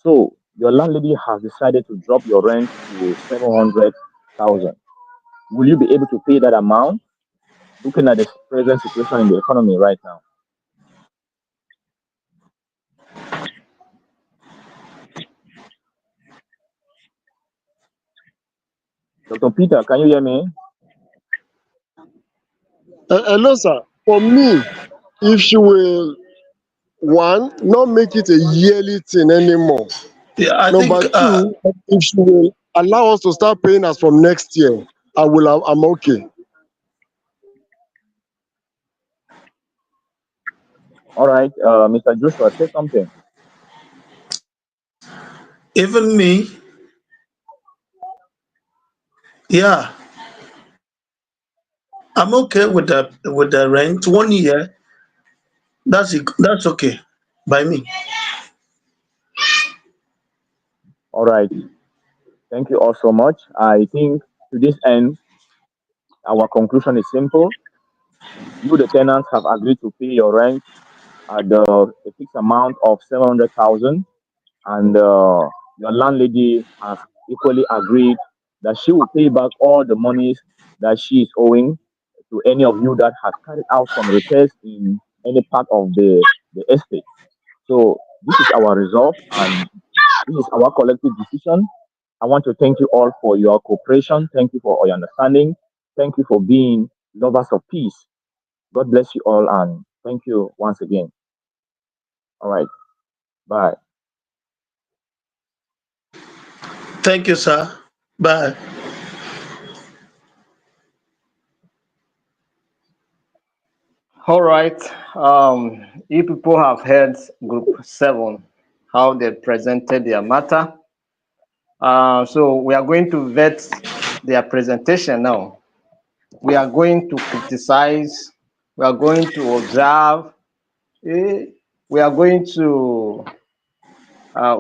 Speaker 2: so your landlady has decided to drop your rent to 700,000. Will you be able to pay that amount? Looking at the present situation in the economy right now. Dr. Peter, can you hear me?
Speaker 5: Hello, sir. For me, if she will, one, not make it a yearly thing anymore.
Speaker 4: Yeah, I
Speaker 5: Number
Speaker 4: think
Speaker 5: two, if she will allow us to start paying us from next year, I'm okay.
Speaker 2: All right, Mr. Joshua, say something.
Speaker 4: even me, yeah, I'm okay with the rent. 1 year, that's okay by me.
Speaker 2: All right, thank you all so much. I think to this end, our conclusion is simple. You, the tenants, have agreed to pay your rent at a fixed amount of 700,000, and your landlady has equally agreed that she will pay back all the monies that she is owing to any of you that has carried out some repairs in any part of the estate. So this is our resolve and this is our collective decision. I want to thank you all for your cooperation. Thank you for your understanding. Thank you for being lovers of peace. God bless you all and thank you once again. All right. Bye.
Speaker 4: Thank you, sir. Bye.
Speaker 1: All right. You people have heard Group 7, how they presented their matter. So we are going to vet their presentation now. We are going to criticize. We are going to observe. We are going to. I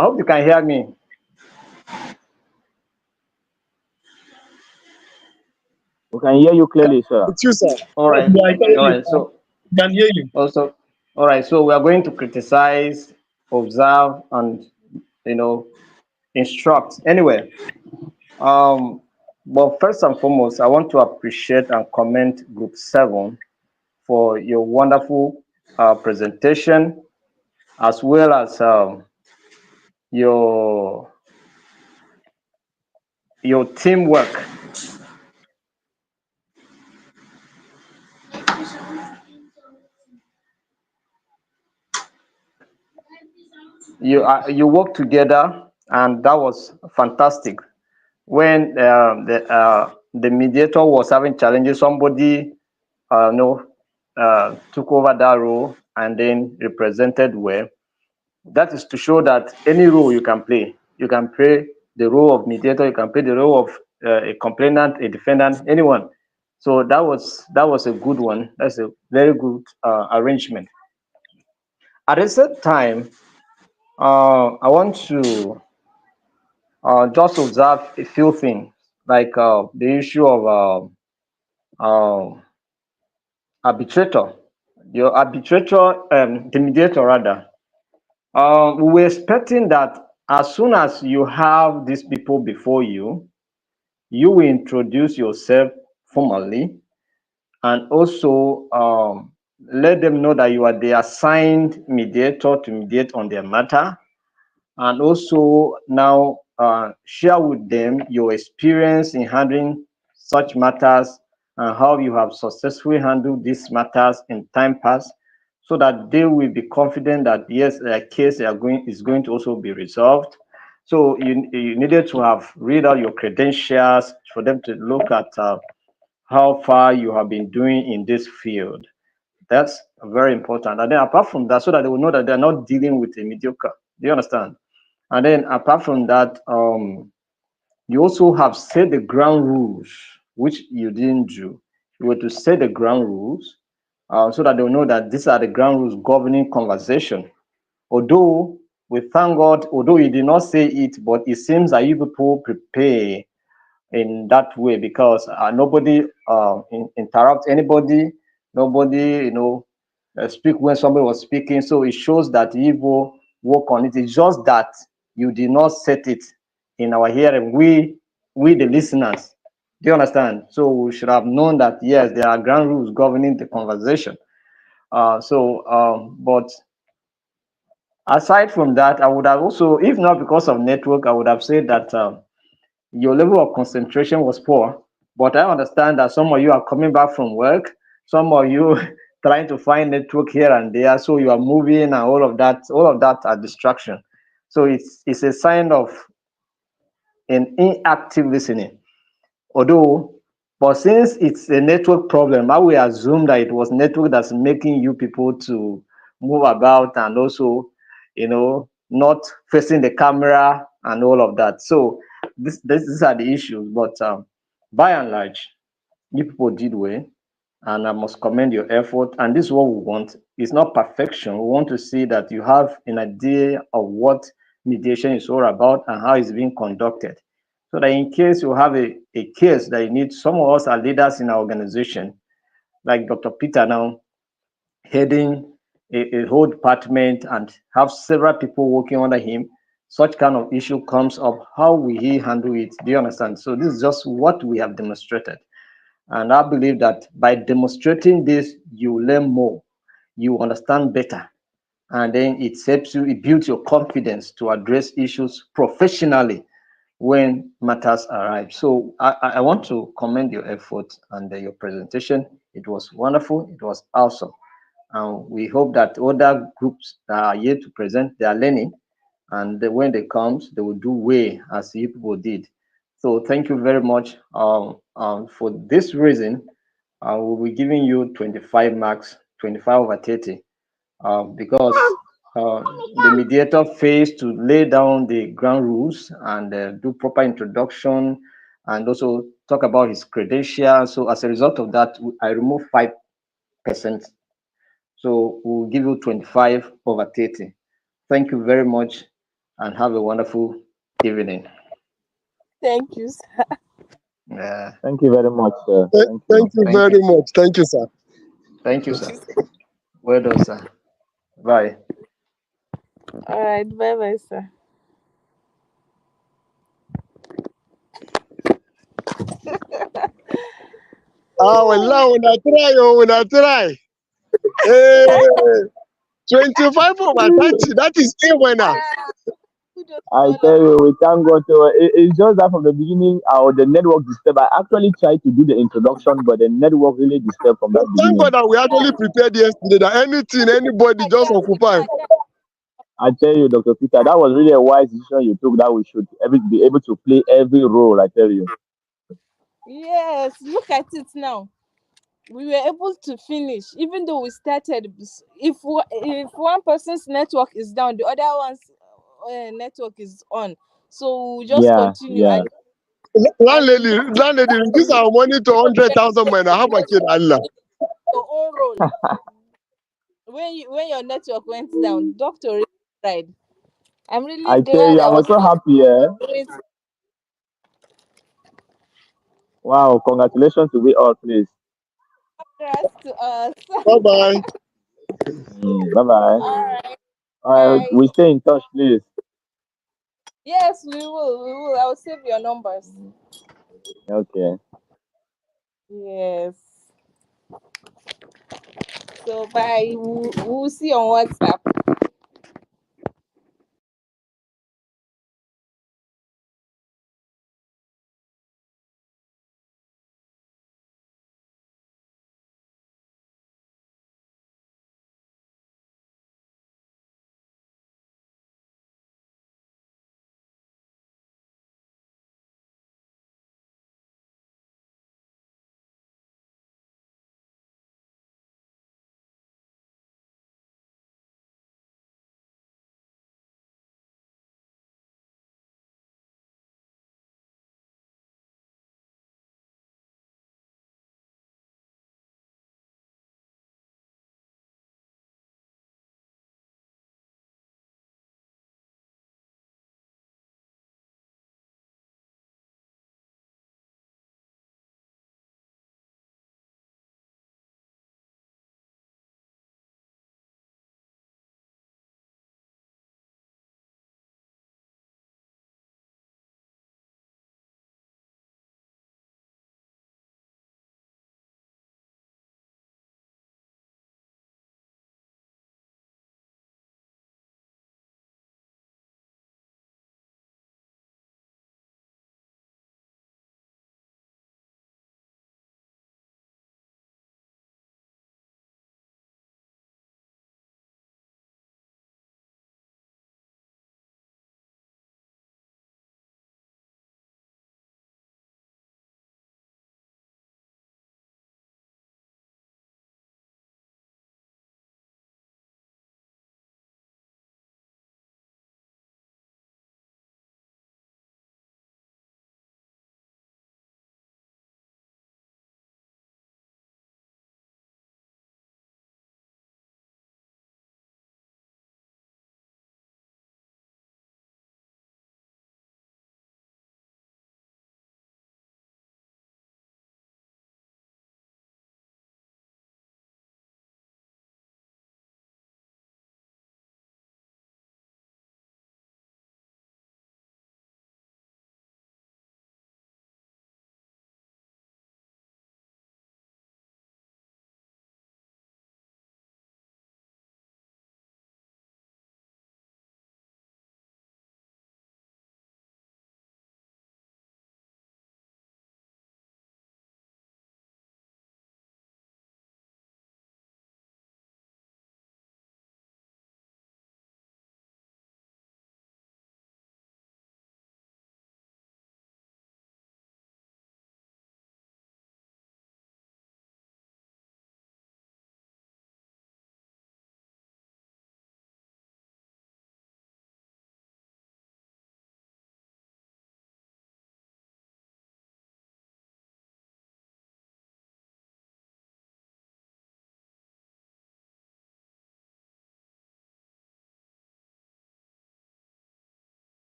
Speaker 1: hope you can hear me.
Speaker 2: We can hear you clearly, sir.
Speaker 5: With you, sir.
Speaker 1: All right.
Speaker 4: Yeah, I can hear
Speaker 1: All
Speaker 4: you,
Speaker 1: right.
Speaker 4: sir.
Speaker 1: So
Speaker 4: I can hear you.
Speaker 1: also, all right. So we are going to criticize, observe, and you know, instruct. Anyway, but first and foremost, I want to appreciate and commend Group 7 for your wonderful presentation, as well as your teamwork. You work together, and that was fantastic. When the mediator was having challenges, somebody took over that role and then represented well. That is to show that any role you can play. You can play the role of mediator. You can play the role of a complainant, a defendant, anyone. So that was a good one. That's a very good arrangement. At the same time, I want to just observe a few things, like the issue of arbitrator. Your arbitrator, the mediator rather. We were expecting that as soon as you have these people before you, you will introduce yourself formally and also let them know that you are the assigned mediator to mediate on their matter, and also now share with them your experience in handling such matters and how you have successfully handled these matters in time past, so that they will be confident that yes, their case is going to also be resolved. So you needed to have read out your credentials for them to look at how far you have been doing in this field. That's very important. And then apart from that, so that they will know that they're not dealing with a mediocre. Do you understand? And then apart from that, you also have set the ground rules, which you didn't do. You were to set the ground rules so that they'll know that these are the ground rules governing conversation. Although we thank God, although you did not say it, but it seems that you people prepare in that way, because nobody interrupt anybody, nobody, speak when somebody was speaking. So it shows that you work on it. It's just that you did not set it in our hearing. We the listeners. Do you understand? So we should have known that yes, there are ground rules governing the conversation. But aside from that, I would have also, if not because of network, I would have said that your level of concentration was poor. But I understand that some of you are coming back from work, some of you trying to find network here and there, so you are moving and all of that. All of that are distraction. So it's a sign of an inactive listening. Although, but since it's a network problem, I will assume that it was network that's making you people to move about and also, not facing the camera and all of that. So these are the issues. But by and large, you people did well, and I must commend your effort. And this is what we want. It's not perfection. We want to see that you have an idea of what mediation is all about and how it's being conducted. So that in case you have a case that you need, some of us are leaders in our organization, like Dr. Peter now, heading a whole department and have several people working under him. Such kind of issue comes up. How will he handle it? Do you understand? So this is just what we have demonstrated. And I believe that by demonstrating this, you learn more, you understand better, and then it helps you, it builds your confidence to address issues professionally when matters arrive. So I want to commend your effort and your presentation. It was wonderful. It was awesome. And we hope that other groups that are yet to present, they are learning, and when they comes, they will do way as you people did. So thank you very much. For this reason, I will be giving you 25 marks, 25 over 30, because the mediator fails to lay down the ground rules and do proper introduction and also talk about his credentials. So as a result of that, I remove 5%. So we'll give you 25 over 30. Thank you very much and have a wonderful evening.
Speaker 3: Thank you, sir.
Speaker 1: Yeah.
Speaker 2: Thank you very much, sir. Thank you.
Speaker 5: Thank you
Speaker 1: Thank
Speaker 5: very
Speaker 1: you.
Speaker 5: much. Thank you, sir.
Speaker 1: Thank you, sir. Well done, sir. Bye.
Speaker 3: All right, bye bye, sir.
Speaker 5: Una try, una try. Hey, 25 over 30. That is a winner.
Speaker 3: Kudos to
Speaker 2: I
Speaker 3: all
Speaker 2: tell
Speaker 3: of
Speaker 2: you,
Speaker 3: us.
Speaker 2: we thank God. It's just that from the beginning, the network disturbed. I actually tried to do the introduction, but the network really disturbed from that
Speaker 5: Thank
Speaker 2: beginning.
Speaker 5: God that we actually prepared yesterday. That anything, anybody just occupy.
Speaker 2: I tell you, Dr. Peter, that was really a wise decision you took, that we should be able to play every role. I tell you.
Speaker 3: Yes, look at it now. We were able to finish, even though we started. If one person's network is down, the other one's network is on. So we just
Speaker 2: Yeah,
Speaker 3: continue
Speaker 2: yeah.
Speaker 5: Landlady,
Speaker 3: just
Speaker 5: landlady, reduce our money to 100,000 man. How much it Allah?
Speaker 3: your own role. When your network went down, doctor really tried. I'm really
Speaker 2: I tell
Speaker 3: glad
Speaker 2: you,
Speaker 3: I
Speaker 2: I was
Speaker 3: was
Speaker 2: so
Speaker 3: not
Speaker 2: happy. Eh?
Speaker 3: doing.
Speaker 2: Wow, congratulations to we all, please.
Speaker 3: Congrats to us.
Speaker 5: Bye bye.
Speaker 2: Bye bye.
Speaker 3: All right,
Speaker 2: All right,
Speaker 3: bye.
Speaker 2: we stay in touch, please.
Speaker 3: Yes, we will. We will. I'll save your numbers.
Speaker 2: Okay.
Speaker 3: Yes. So bye. We'll see you on WhatsApp.